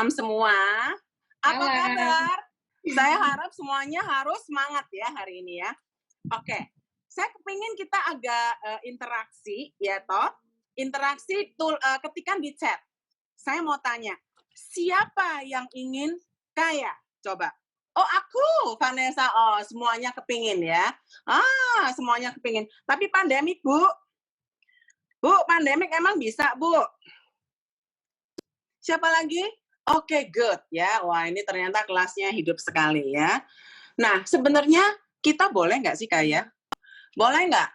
malam semua. Apa Malam. kabar? Saya harap semuanya harus semangat ya hari ini ya. Oke, saya kepingin kita agak interaksi ya toh. Interaksi ketikan di chat. Saya mau tanya, siapa yang ingin kaya? Coba. Oh aku, Vanessa. Oh semuanya kepingin ya. Semuanya kepingin. Tapi pandemik Bu. Bu, pandemik emang bisa Bu? Siapa lagi? Oke, good ya. Wah, ini ternyata kelasnya hidup sekali ya. Nah, sebenarnya kita boleh nggak sih kaya? Boleh nggak?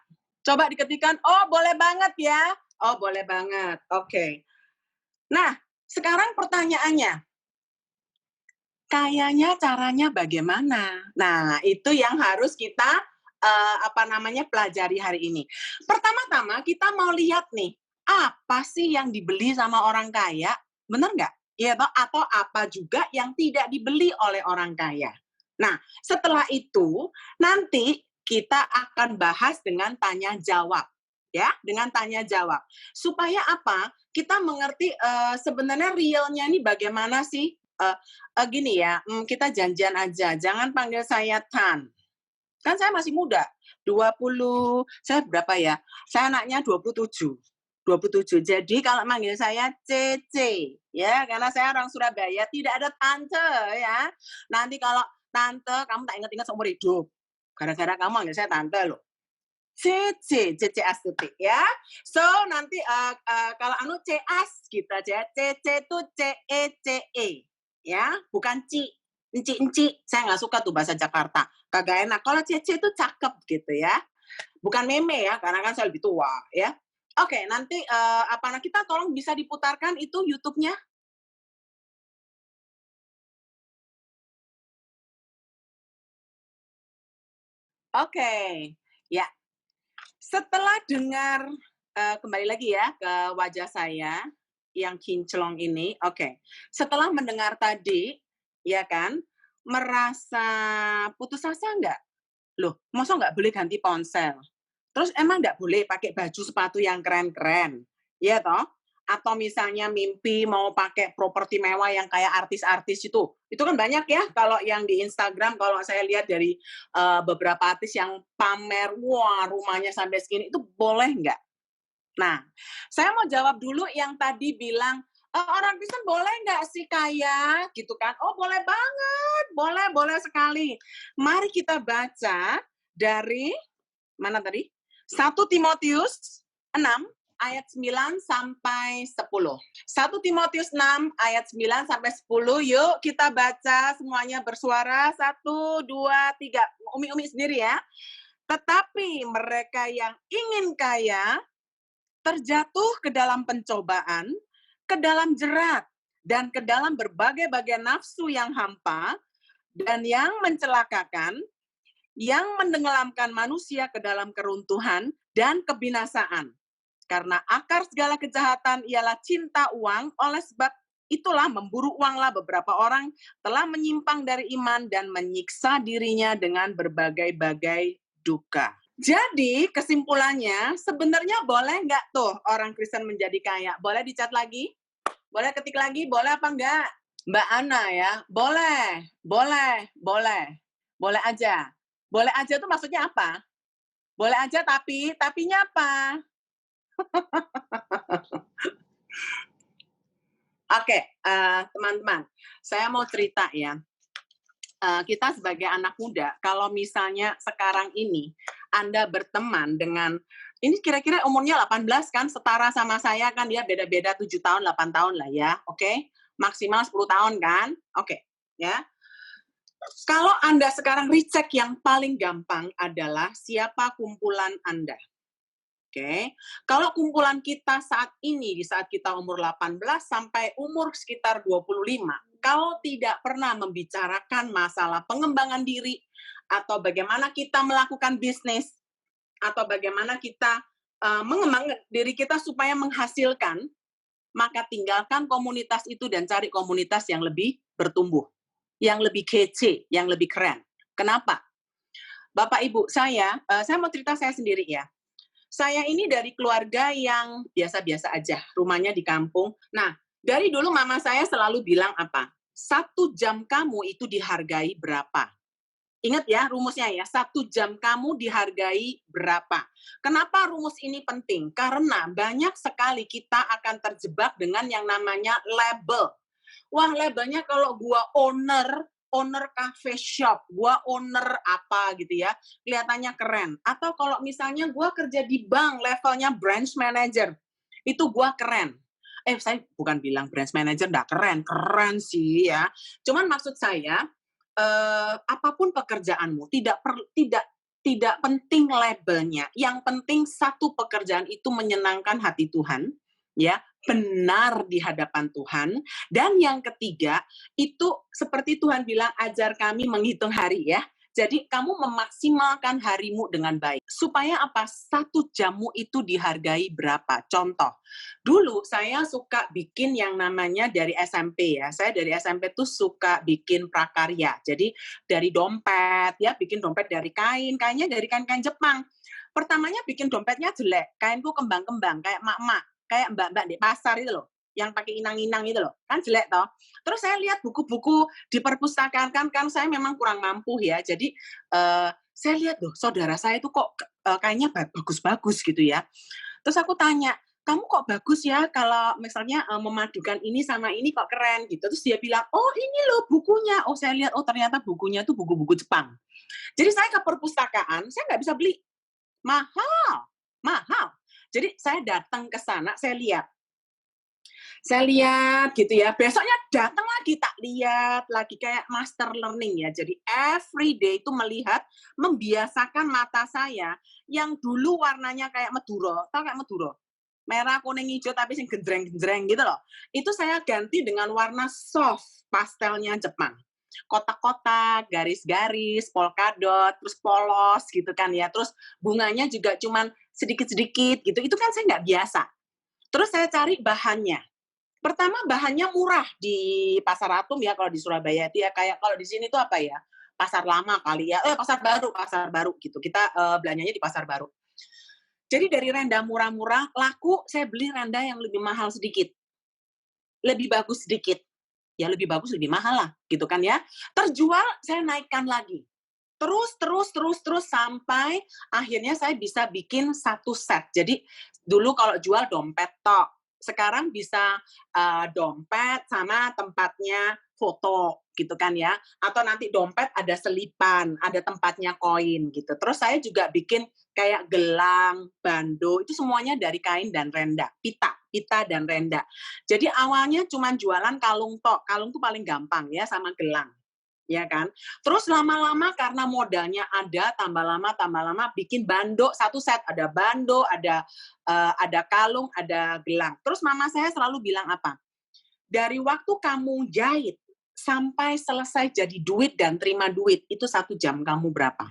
Coba diketikkan, oh boleh banget ya. Oh boleh banget, oke. Nah, sekarang pertanyaannya, kayanya caranya bagaimana? Nah, itu yang harus kita pelajari hari ini. Pertama-tama kita mau lihat nih, apa sih yang dibeli sama orang kaya? Bener nggak? Ya, atau apa juga yang tidak dibeli oleh orang kaya. Nah, setelah itu nanti kita akan bahas dengan tanya jawab. Ya, dengan tanya jawab. Supaya apa? Kita mengerti sebenarnya realnya ini bagaimana sih? Gini ya, kita janjian aja. Jangan panggil saya Tan. Kan saya masih muda. 20, saya berapa ya? Saya anaknya 27. 27. Jadi kalau manggil saya Cece, ya, karena saya orang Surabaya, tidak ada tante ya. Nanti kalau tante, kamu tak ingat-ingat seumur hidup. Gara-gara kamu manggil saya tante loh. Cece Astuti ya. So nanti kalau anu Cas gitu aja. Cece itu CECE ya, bukan enci. Saya nggak suka tuh bahasa Jakarta. Kagak enak. Kalau Cece itu cakep gitu ya. Bukan meme ya, karena kan saya lebih tua ya. Oke, nanti kita tolong bisa diputarkan itu YouTube-nya. Oke, ya. Setelah dengar kembali lagi ya ke wajah saya yang kinclong ini, oke. Setelah mendengar tadi, ya kan, merasa putus asa nggak? Loh, masa nggak boleh ganti ponsel? Terus emang nggak boleh pakai baju sepatu yang keren-keren? Iya toh? Atau misalnya mimpi mau pakai properti mewah yang kayak artis-artis itu kan banyak ya kalau yang di Instagram, kalau saya lihat dari beberapa artis yang pamer, wah rumahnya sampai segini, itu boleh nggak? Nah, saya mau jawab dulu yang tadi bilang, orang Kristen boleh nggak sih kaya? Gitu kan. Oh boleh banget, boleh sekali. Mari kita baca dari, mana tadi? 1 Timotius 6 ayat 9 sampai 10. 1 Timotius 6 ayat 9 sampai 10. Yuk kita baca semuanya bersuara. 1, 2, 3. Umi sendiri ya. Tetapi mereka yang ingin kaya terjatuh ke dalam pencobaan, ke dalam jerat, dan ke dalam berbagai-bagai nafsu yang hampa dan yang mencelakakan, yang menenggelamkan manusia ke dalam keruntuhan dan kebinasaan. Karena akar segala kejahatan ialah cinta uang, oleh sebab itulah memburu uanglah beberapa orang telah menyimpang dari iman dan menyiksa dirinya dengan berbagai-bagai duka. Jadi kesimpulannya sebenarnya boleh nggak tuh orang Kristen menjadi kaya? Boleh dicat lagi? Boleh ketik lagi? Boleh apa enggak? Mbak Ana ya, boleh. Boleh aja. Boleh aja tuh maksudnya apa? Boleh aja tapinya apa? Oke, teman-teman, saya mau cerita ya. Kita sebagai anak muda, kalau misalnya sekarang ini Anda berteman dengan, ini kira-kira umurnya 18 kan, setara sama saya kan, dia beda-beda 7 tahun, 8 tahun lah ya, oke? Maksimal 10 tahun kan? Oke, ya. Kalau Anda sekarang recheck, yang paling gampang adalah siapa kumpulan Anda. Oke, kalau kumpulan kita saat ini, di saat kita umur 18 sampai umur sekitar 25, kalau tidak pernah membicarakan masalah pengembangan diri, atau bagaimana kita melakukan bisnis, atau bagaimana kita mengembangkan diri kita supaya menghasilkan, maka tinggalkan komunitas itu dan cari komunitas yang lebih bertumbuh, yang lebih kece, yang lebih keren. Kenapa? Bapak Ibu, saya mau cerita saya sendiri ya. Saya ini dari keluarga yang biasa-biasa aja, rumahnya di kampung. Nah, Dari dulu mama saya selalu bilang apa? 1 jam kamu itu dihargai berapa? Ingat ya rumusnya ya, 1 jam kamu dihargai berapa. Kenapa rumus ini penting? Karena banyak sekali kita akan terjebak dengan yang namanya label. Wah, labelnya kalau gua owner cafe shop, gua owner apa gitu ya, kelihatannya keren. Atau kalau misalnya gua kerja di bank, levelnya branch manager, itu gua keren. Saya bukan bilang branch manager nggak keren, keren sih ya. Cuman maksud saya, apapun pekerjaanmu, tidak penting labelnya. Yang penting satu pekerjaan itu menyenangkan hati Tuhan, ya, benar di hadapan Tuhan. Dan yang ketiga, itu seperti Tuhan bilang, ajar kami menghitung hari ya. Jadi kamu memaksimalkan harimu dengan baik. Supaya apa? 1 jammu itu dihargai berapa? Contoh, dulu saya suka bikin yang namanya dari SMP ya. Saya dari SMP tuh suka bikin prakarya. Jadi dari dompet ya, bikin dompet dari kain, kainnya dari kain-kain Jepang. Pertamanya bikin dompetnya jelek, kainku kembang-kembang kayak mak-mak, kayak mbak-mbak di pasar itu loh, yang pakai inang-inang itu loh, kan jelek toh. Terus saya lihat buku-buku di perpustakaan, kan saya memang kurang mampu ya, jadi saya lihat loh, saudara saya itu kok kayaknya bagus-bagus gitu ya. Terus aku tanya, kamu kok bagus ya kalau misalnya memadukan ini sama ini kok keren gitu. Terus dia bilang, oh ini loh bukunya. Oh saya lihat, oh ternyata bukunya tuh buku-buku Jepang. Jadi saya ke perpustakaan, saya nggak bisa beli. Mahal, mahal. Jadi saya datang ke sana, saya lihat gitu ya. Besoknya datang lagi, tak lihat lagi kayak master learning ya. Jadi every day itu melihat, membiasakan mata saya yang dulu warnanya kayak Meduro. Tahu kayak Meduro? Merah, kuning, hijau, tapi sing genjreng-genjreng gitu loh. Itu saya ganti dengan warna soft, pastelnya Jepang. Kotak-kotak, garis-garis, polkadot, terus polos gitu kan ya. Terus bunganya juga cuman sedikit-sedikit gitu. Itu kan saya nggak biasa. Terus saya cari bahannya. Pertama bahannya murah di Pasar Atom ya kalau di Surabaya itu ya, kayak kalau di sini tuh apa ya, Pasar Lama kali ya, Pasar Baru gitu. Kita belanjanya di Pasar Baru. Jadi dari renda murah-murah, laku saya beli renda yang lebih mahal sedikit. Lebih bagus sedikit. Ya lebih bagus, lebih mahal lah, gitu kan ya. Terjual, saya naikkan lagi. Terus sampai akhirnya saya bisa bikin 1 set. Jadi dulu kalau jual dompet tok, sekarang bisa dompet sama tempatnya foto gitu kan ya, atau nanti dompet ada selipan, ada tempatnya koin gitu. Terus saya juga bikin kayak gelang, bando, itu semuanya dari kain dan renda, pita dan renda. Jadi awalnya cuma jualan kalung tok, kalung tuh paling gampang ya sama gelang. Ya kan? Terus lama-lama karena modalnya ada, tambah lama bikin bando 1 set, ada bando, ada kalung, ada gelang. Terus mama saya selalu bilang apa? Dari waktu kamu jahit sampai selesai jadi duit dan terima duit, itu 1 jam kamu berapa?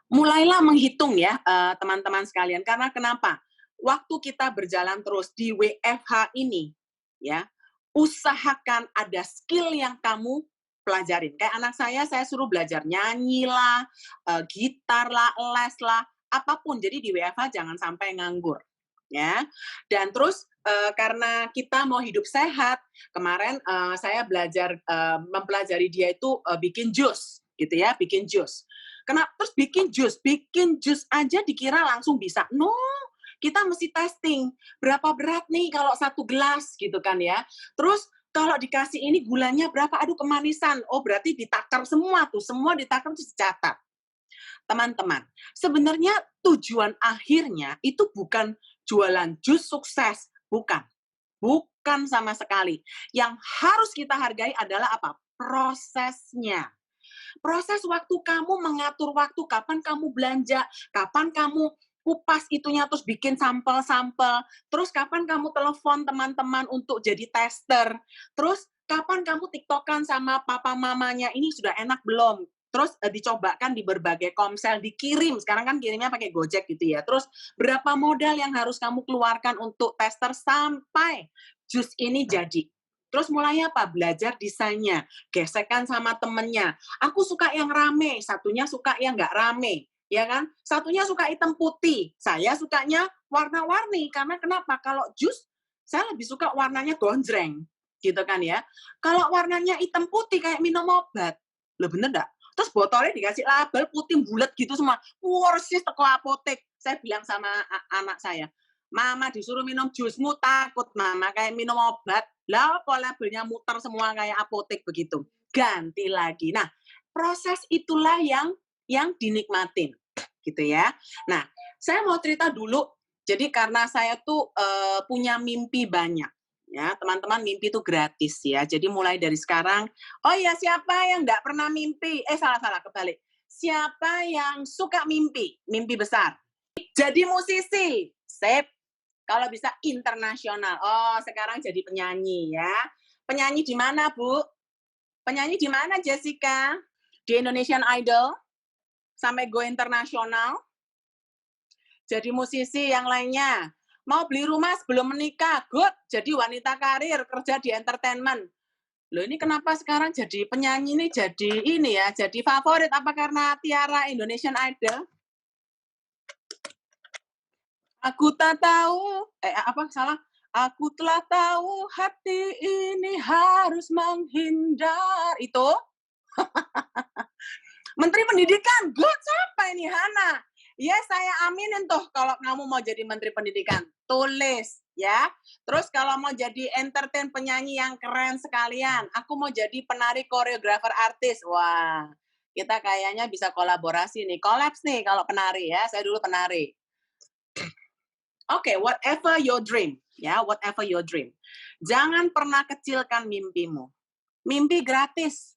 Mulailah menghitung ya, teman-teman sekalian. Karena kenapa? Waktu kita berjalan terus di WFH ini, ya, usahakan ada skill yang kamu pelajarin. Kayak anak saya suruh belajar nyanyi lah, gitar lah, les lah, apapun. Jadi di WFH jangan sampai nganggur. Ya, dan terus karena kita mau hidup sehat, kemarin saya belajar mempelajari dia itu bikin jus, gitu ya, bikin jus. Kenapa? Terus bikin jus aja dikira langsung bisa. No, kita mesti testing berapa berat nih kalau 1 gelas gitu kan ya. Terus kalau dikasih ini gulanya berapa, aduh kemanisan, oh berarti ditakar semua tuh, semua ditakar terus dicatat. Teman-teman, sebenarnya tujuan akhirnya itu bukan jualan jus sukses, bukan sama sekali. Yang harus kita hargai adalah apa? Prosesnya. Proses waktu kamu mengatur waktu, kapan kamu belanja, kapan kamu kupas itunya terus bikin sampel-sampel, terus kapan kamu telepon teman-teman untuk jadi tester, terus kapan kamu tiktokan sama papa mamanya, ini sudah enak belum? Terus dicobakan di berbagai komsel, dikirim, sekarang kan kirimnya pakai Gojek gitu ya, terus berapa modal yang harus kamu keluarkan untuk tester sampai jus ini jadi. Terus mulai apa? Belajar desainnya, gesekan sama temennya. Aku suka yang rame, satunya suka yang nggak rame, ya kan? Satunya suka hitam putih, saya sukanya warna-warni. Karena kenapa? Kalau jus Saya lebih suka warnanya gonjreng, gitu kan ya. Kalau warnanya hitam putih kayak minum obat, loh bener nggak? Terus botolnya dikasih label putih bulat gitu semua, persis teko apotek. Saya bilang sama anak saya, Mama disuruh minum jusmu takut Mama kayak minum obat. Lah kok labelnya muter semua kayak apotek begitu. Ganti lagi. Nah, proses itulah yang dinikmatin, gitu ya. Nah, saya mau cerita dulu. Jadi karena saya tuh punya mimpi banyak, ya teman-teman, mimpi itu gratis ya. Jadi mulai dari sekarang, oh ya siapa yang nggak pernah mimpi? Salah kebalik. Siapa yang suka mimpi, mimpi besar? Jadi musisi, sip. Kalau bisa internasional. Oh sekarang jadi penyanyi ya. Penyanyi di mana Bu? Penyanyi di mana Jessica? Di Indonesian Idol? Sampai go internasional? Jadi musisi yang lainnya. Mau beli rumah sebelum menikah, good. Jadi wanita karir, kerja di entertainment. Loh ini kenapa sekarang jadi penyanyi ini jadi favorit apa karena Tiara Indonesian Idol? Aku tak tahu, Aku telah tahu hati ini harus menghindar. Itu Menteri Pendidikan, good, siapa ini Hana? Ya saya aminin tuh kalau kamu mau jadi Menteri Pendidikan. Tulis ya. Terus kalau mau jadi entertain penyanyi yang keren sekalian, aku mau jadi penari koreografer artis. Wah, kita kayaknya bisa kolaborasi nih. Kolaps nih kalau penari ya. Saya dulu penari. Oke, whatever your dream. Ya, whatever your dream. Jangan pernah kecilkan mimpimu. Mimpi gratis.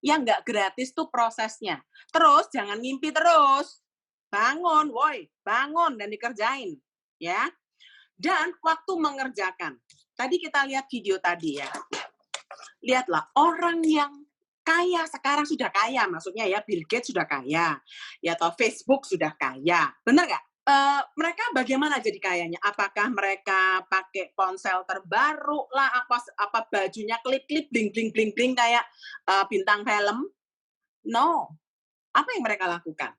Yang nggak gratis tuh prosesnya. Terus jangan mimpi terus. Bangun, woi, bangun dan dikerjain, ya. Dan waktu mengerjakan. Tadi kita lihat video tadi ya. Lihatlah orang yang kaya sekarang sudah kaya, maksudnya ya Bill Gates sudah kaya, ya atau Facebook sudah kaya, benar nggak? Mereka bagaimana jadi kayanya? Apakah mereka pakai ponsel terbaru lah, apa bajunya klip-klip, bling-bling kayak bintang film? No. Apa yang mereka lakukan?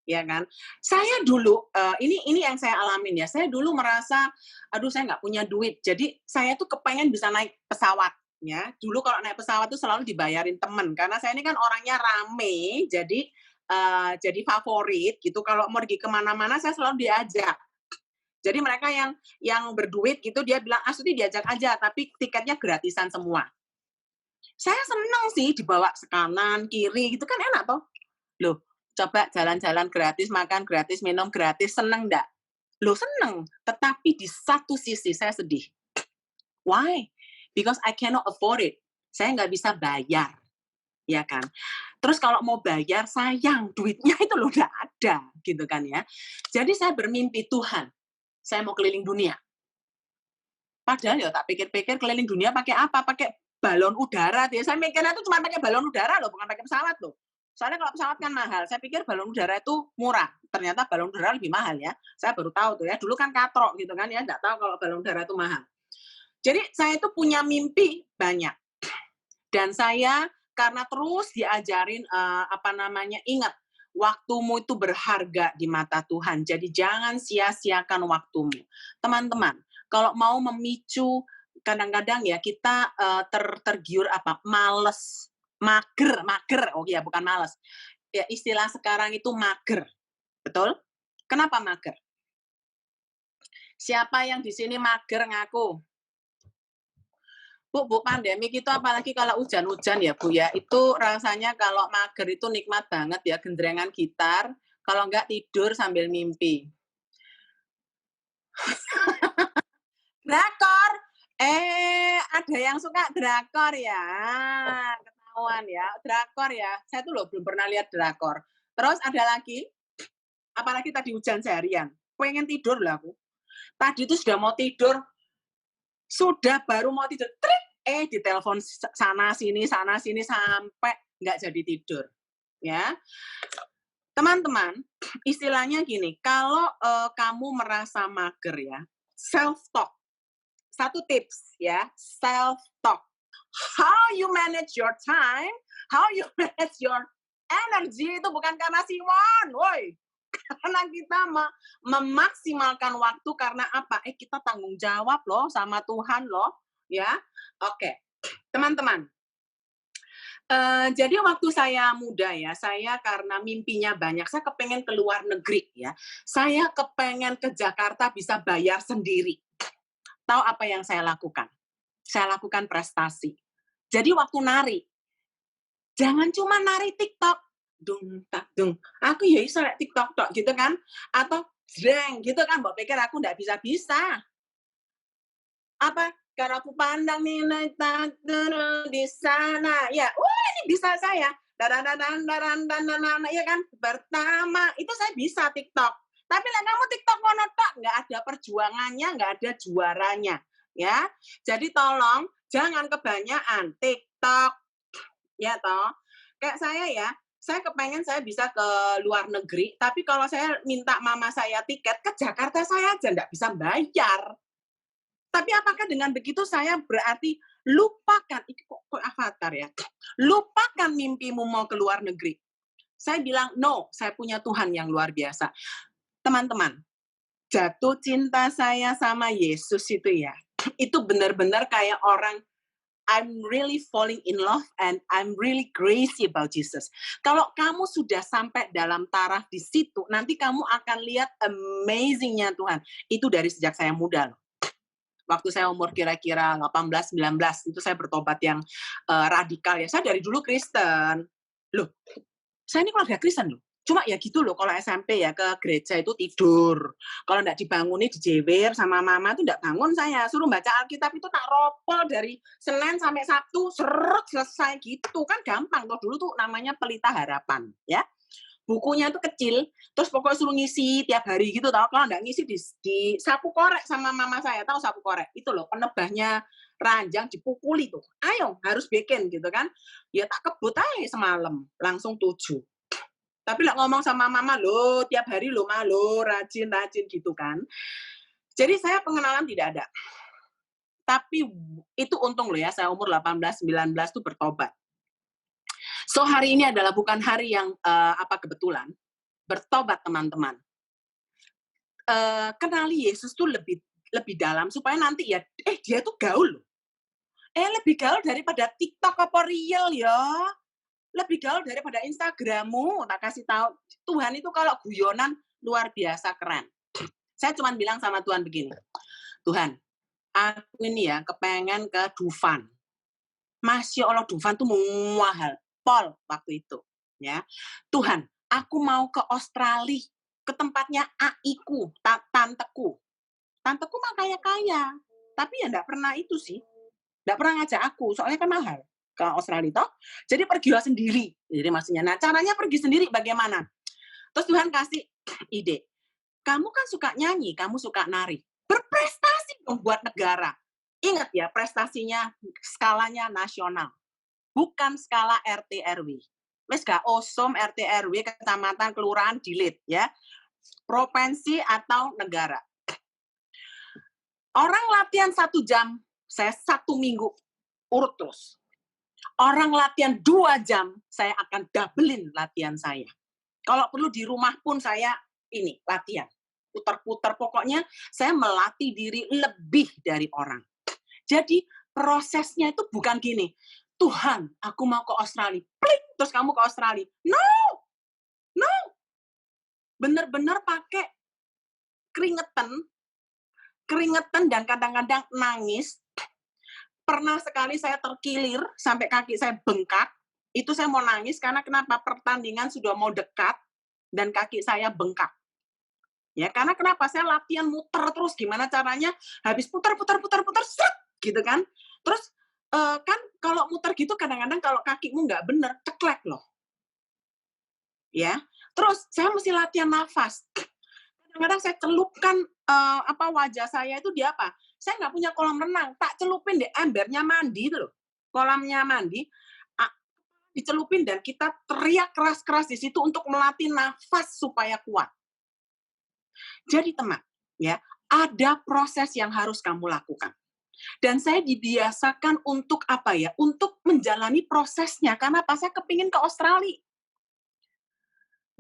Ya kan? Saya dulu, ini yang saya alamin ya, saya dulu merasa, aduh saya nggak punya duit, jadi saya tuh kepengen bisa naik pesawat, ya. Dulu kalau naik pesawat tuh selalu dibayarin temen, karena saya ini kan orangnya rame, jadi favorit gitu, kalau mau pergi kemana-mana saya selalu diajak. Jadi mereka yang berduit gitu, dia bilang, Astuti diajak aja, tapi tiketnya gratisan semua. Saya seneng sih dibawa ke kanan, kiri, gitu kan enak toh. Loh, coba jalan-jalan gratis, makan gratis, minum gratis, seneng nggak? Loh seneng, tetapi di satu sisi saya sedih. Why? Because I cannot afford it. Saya nggak bisa bayar, ya kan? Terus kalau mau bayar, sayang, duitnya itu loh nggak ada, gitu kan ya. Jadi saya bermimpi, Tuhan, saya mau keliling dunia. Padahal ya tak pikir-pikir keliling dunia pakai apa? Pakai balon udara. Ya. Saya mikirnya itu cuma pakai balon udara loh, bukan pakai pesawat loh. Soalnya kalau pesawat kan mahal. Saya pikir balon udara itu murah. Ternyata balon udara lebih mahal ya. Saya baru tahu tuh ya. Dulu kan katrok gitu kan ya. Nggak tahu kalau balon udara itu mahal. Jadi saya itu punya mimpi banyak. Dan saya karena terus diajarin ingat waktumu itu berharga di mata Tuhan. Jadi jangan sia-siakan waktumu. Teman-teman, kalau mau memicu kadang-kadang ya kita tergiur males, mager. Oh iya, bukan males. Ya istilah sekarang itu mager. Betul? Kenapa mager? Siapa yang di sini mager ngaku? Bu, pandemi itu apalagi kalau hujan-hujan ya Bu ya, itu rasanya kalau mager itu nikmat banget ya, gendrengan gitar, kalau enggak tidur sambil mimpi. Drakor, ada yang suka drakor ya, ketahuan ya, drakor ya, saya tuh loh belum pernah lihat drakor. Terus ada lagi, apalagi tadi hujan seharian, pengen tidur lah aku. Tadi itu sudah mau tidur, baru mau tidur, trik, ditelepon sana sini sampai nggak jadi tidur, ya. Teman-teman, istilahnya gini, kalau kamu merasa mager ya, self-talk. Satu tips ya, self-talk. How you manage your time, how you manage your energy, itu bukan karena Simon, woi. Karena kita memaksimalkan waktu karena apa? Kita tanggung jawab loh sama Tuhan loh, ya. Oke, teman-teman. Jadi waktu saya muda ya, saya karena mimpinya banyak, saya kepengen ke luar negeri ya. Saya kepengen ke Jakarta bisa bayar sendiri. Tahu apa yang saya lakukan? Saya lakukan prestasi. Jadi waktu nari, jangan cuma nari TikTok, dung tak dung. Aku ya iso lek TikTok tok gitu kan, atau jreng gitu kan, mbok pikir aku ndak bisa-bisa. Apa, karena aku pandang nilai takdir di sana, ya, ini bisa saya. Darandanan darandanana, ya kan? Pertama, itu saya bisa TikTok. Tapi lah kamu TikTok ngono tok, nggak ada perjuangannya, nggak ada juaranya, ya. Jadi tolong jangan kebanyakan TikTok, ya toh. Kayak saya ya, saya kepengen saya bisa ke luar negeri, tapi kalau saya minta mama saya tiket ke Jakarta saya aja nggak bisa bayar. Tapi apakah dengan begitu saya berarti lupakan, itu kok avatar ya, lupakan mimpimu mau ke luar negeri. Saya bilang, no, saya punya Tuhan yang luar biasa. Teman-teman, jatuh cinta saya sama Yesus itu ya, itu benar-benar kayak orang, I'm really falling in love and I'm really crazy about Jesus. Kalau kamu sudah sampai dalam taraf di situ, nanti kamu akan lihat amazing-nya Tuhan. Itu dari sejak saya muda loh. Waktu saya umur kira-kira 18, 19, itu saya bertobat yang radikal ya. Saya dari dulu Kristen. Loh, saya ini keluarga Kristen loh. Cuma ya gitu loh, kalau SMP ya ke gereja itu tidur. Kalau nggak dibanguni, dijewer sama mama itu nggak bangun saya. Suruh baca Alkitab itu tak ropol dari Senin sampai Sabtu, seret selesai gitu. Kan gampang. Tuh dulu tuh namanya Pelita Harapan, ya. Bukunya itu kecil, terus pokoknya suruh ngisi tiap hari gitu tau. Kalau nggak ngisi di sapu korek sama mama saya, tahu sapu korek? Itu loh, penebahnya ranjang dipukuli tuh. Ayo, harus bikin gitu kan. Ya tak kebut aja semalam, langsung 7. Tapi lah ngomong sama mama, lo tiap hari lo mah lo rajin-rajin gitu kan. Jadi saya pengenalan tidak ada. Tapi itu untung loh ya, saya umur 18, 19 tuh bertobat. So hari ini adalah bukan hari yang kebetulan, bertobat teman-teman. Kenali Yesus tuh lebih dalam supaya nanti ya, dia tuh gaul loh. Lebih gaul daripada TikTok apa Reel ya. Lebih gaul daripada Instagrammu. Tak kasih tahu, Tuhan itu kalau guyonan luar biasa keren. Saya cuma bilang sama Tuhan begini, Tuhan, aku ini ya kepengen ke Dufan. Masya Allah, Dufan tuh mahal. Pol waktu itu. Ya, Tuhan, aku mau ke Australia, ke tempatnya aiku, tanteku. Tanteku mah kaya-kaya, tapi ya enggak pernah itu sih. Enggak pernah ngajak aku, soalnya kan mahal ke Australia toh. Jadi pergilah sendiri. Jadi maksudnya, nah caranya pergi sendiri bagaimana? Terus Tuhan kasih ide. Kamu kan suka nyanyi, kamu suka nari. Berprestasi dong buat negara. Ingat ya, prestasinya skalanya nasional. Bukan skala RT RW. Wes gak osom RT RW, kecamatan, kelurahan, dilit ya. Provinsi atau negara. Orang latihan 1 jam, saya 1 minggu urut terus. Orang latihan 2 jam, saya akan doublein latihan saya. Kalau perlu di rumah pun saya ini latihan. Putar-putar, pokoknya saya melatih diri lebih dari orang. Jadi prosesnya itu bukan gini, Tuhan, aku mau ke Australia. Pling, terus kamu ke Australia. No. Bener-bener pakai keringetan dan kadang-kadang nangis. Pernah sekali saya terkilir sampai kaki saya bengkak. Itu saya mau nangis karena kenapa? Pertandingan sudah mau dekat dan kaki saya bengkak. Ya, karena kenapa? Saya latihan muter terus, gimana caranya? Habis putar, set, gitu kan. Terus kan kalau muter gitu kadang-kadang kalau kakimu nggak bener, ceklek loh. Ya, terus saya mesti latihan nafas. Kadang-kadang saya celupkan wajah saya itu di apa? Saya nggak punya kolam renang, tak celupin di embernya mandi itu loh. Kolamnya mandi, dicelupin dan kita teriak keras-keras di situ untuk melatih nafas supaya kuat. Jadi teman, ya, ada proses yang harus kamu lakukan. Dan saya dibiasakan untuk apa ya? Untuk menjalani prosesnya. Karena apa? Saya kepingin ke Australia.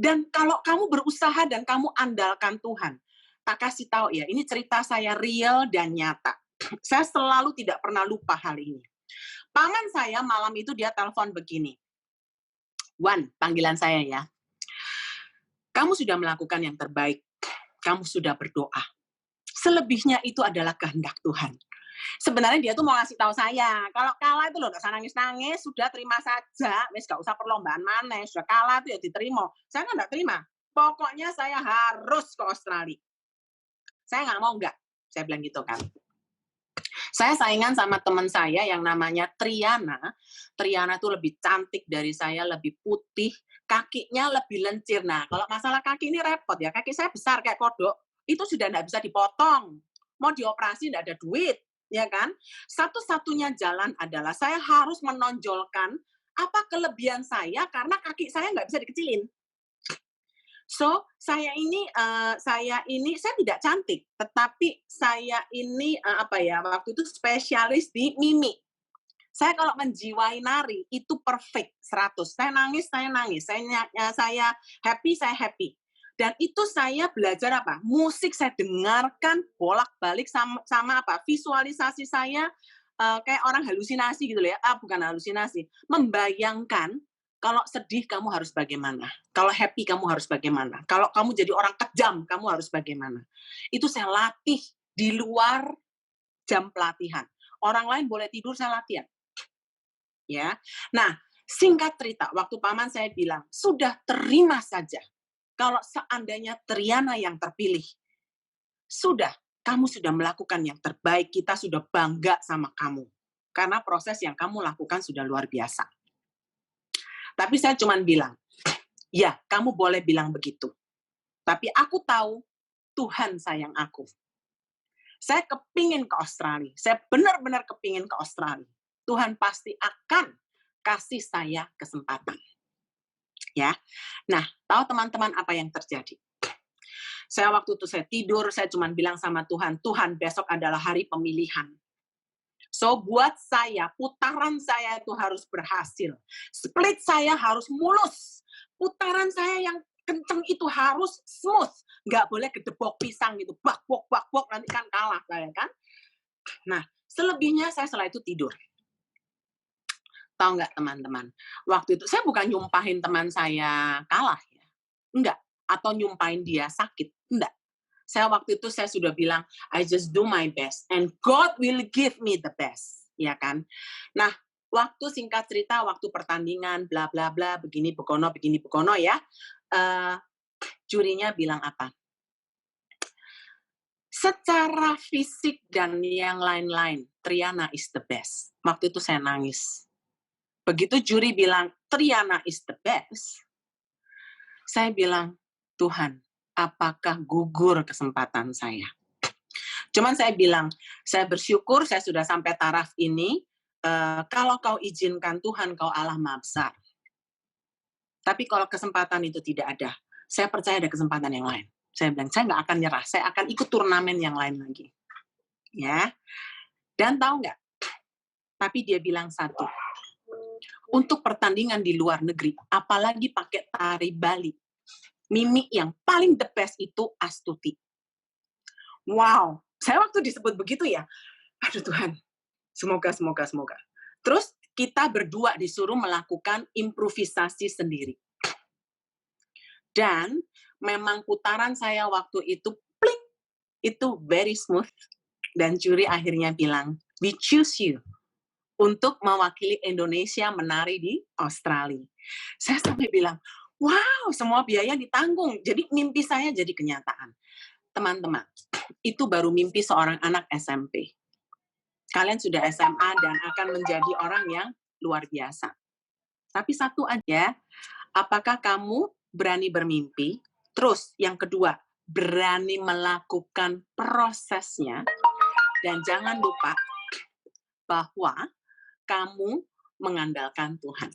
Dan kalau kamu berusaha dan kamu andalkan Tuhan, tak kasih tahu ya, ini cerita saya real dan nyata. Saya selalu tidak pernah lupa hal ini. Paman saya malam itu dia telepon begini. Wan, panggilan saya ya. Kamu sudah melakukan yang terbaik. Kamu sudah berdoa. Selebihnya itu adalah kehendak Tuhan. Sebenarnya dia tuh mau ngasih tahu saya, kalau kalah itu loh, nggak usah nangis-nangis, sudah terima saja, wis nggak usah perlombaan mana, sudah kalah itu ya diterima. Saya kan nggak terima. Pokoknya saya harus ke Australia. Saya nggak mau nggak, saya bilang gitu kan. Saya saingan sama teman saya yang namanya Triana. Triana tuh lebih cantik dari saya, lebih putih, kakinya lebih lencir. Nah, kalau masalah kaki ini repot ya, kaki saya besar kayak kodok, itu sudah nggak bisa dipotong. Mau dioperasi nggak ada duit, ya kan? Satu-satunya jalan adalah saya harus menonjolkan apa kelebihan saya karena kaki saya nggak bisa dikecilin. So, saya tidak cantik, tetapi saya ini waktu itu spesialis di mimik. Saya kalau menjiwai nari itu perfect 100. Saya nangis. Saya happy. Dan itu saya belajar apa? Musik saya dengarkan bolak-balik sama apa? Visualisasi saya kayak orang halusinasi gitu loh ya. Bukan halusinasi, membayangkan kalau sedih kamu harus bagaimana? Kalau happy kamu harus bagaimana? Kalau kamu jadi orang kejam, kamu harus bagaimana? Itu saya latih di luar jam pelatihan. Orang lain boleh tidur, saya latihan. Ya. Nah, singkat cerita, waktu paman saya bilang, sudah terima saja. Kalau seandainya Triana yang terpilih, sudah, kamu sudah melakukan yang terbaik, kita sudah bangga sama kamu. Karena proses yang kamu lakukan sudah luar biasa. Tapi saya cuma bilang, ya, kamu boleh bilang begitu. Tapi aku tahu Tuhan sayang aku. Saya kepingin ke Australia. Saya benar-benar kepingin ke Australia. Tuhan pasti akan kasih saya kesempatan. Ya. Nah, tahu teman-teman apa yang terjadi? Saya waktu itu saya tidur, saya cuma bilang sama Tuhan, Tuhan besok adalah hari pemilihan. So, buat saya, putaran saya itu harus berhasil. Split saya harus mulus. Putaran saya yang kenceng itu harus smooth. Nggak boleh gedebok pisang gitu. Bak-bok, nanti kan kalah saya kan. Nah, selebihnya saya setelah itu tidur. Tahu nggak teman-teman? Waktu itu, saya bukan nyumpahin teman saya kalah ya. Enggak. Atau nyumpahin dia sakit. Enggak. Waktu itu saya sudah bilang, I just do my best, and God will give me the best, ya kan? Nah, waktu singkat cerita, waktu pertandingan, bla bla bla, begini begono ya, jurinya bilang apa? Secara fisik dan yang lain-lain, Triana is the best. Waktu itu saya nangis. Begitu juri bilang, Triana is the best, saya bilang, Tuhan, apakah gugur kesempatan saya? Cuman saya bilang, saya bersyukur saya sudah sampai taraf ini, kalau kau izinkan Tuhan, kau Allah Maha Besar. Tapi kalau kesempatan itu tidak ada, saya percaya ada kesempatan yang lain. Saya bilang, saya nggak akan nyerah, saya akan ikut turnamen yang lain lagi. Ya. Dan tahu nggak? Tapi dia bilang satu, untuk pertandingan di luar negeri, apalagi pakai tari Bali, mimik yang paling the best itu Astuti. Wow, saya waktu disebut begitu ya, aduh Tuhan, semoga. Terus kita berdua disuruh melakukan improvisasi sendiri. Dan memang putaran saya waktu itu, pling, itu very smooth. Dan juri akhirnya bilang, we choose you untuk mewakili Indonesia menari di Australia. Saya sampai bilang, wow, semua biaya ditanggung. Jadi mimpi saya jadi kenyataan. Teman-teman, itu baru mimpi seorang anak SMP. Kalian sudah SMA dan akan menjadi orang yang luar biasa. Tapi satu aja, apakah kamu berani bermimpi? Terus yang kedua, berani melakukan prosesnya. Dan jangan lupa bahwa kamu mengandalkan Tuhan.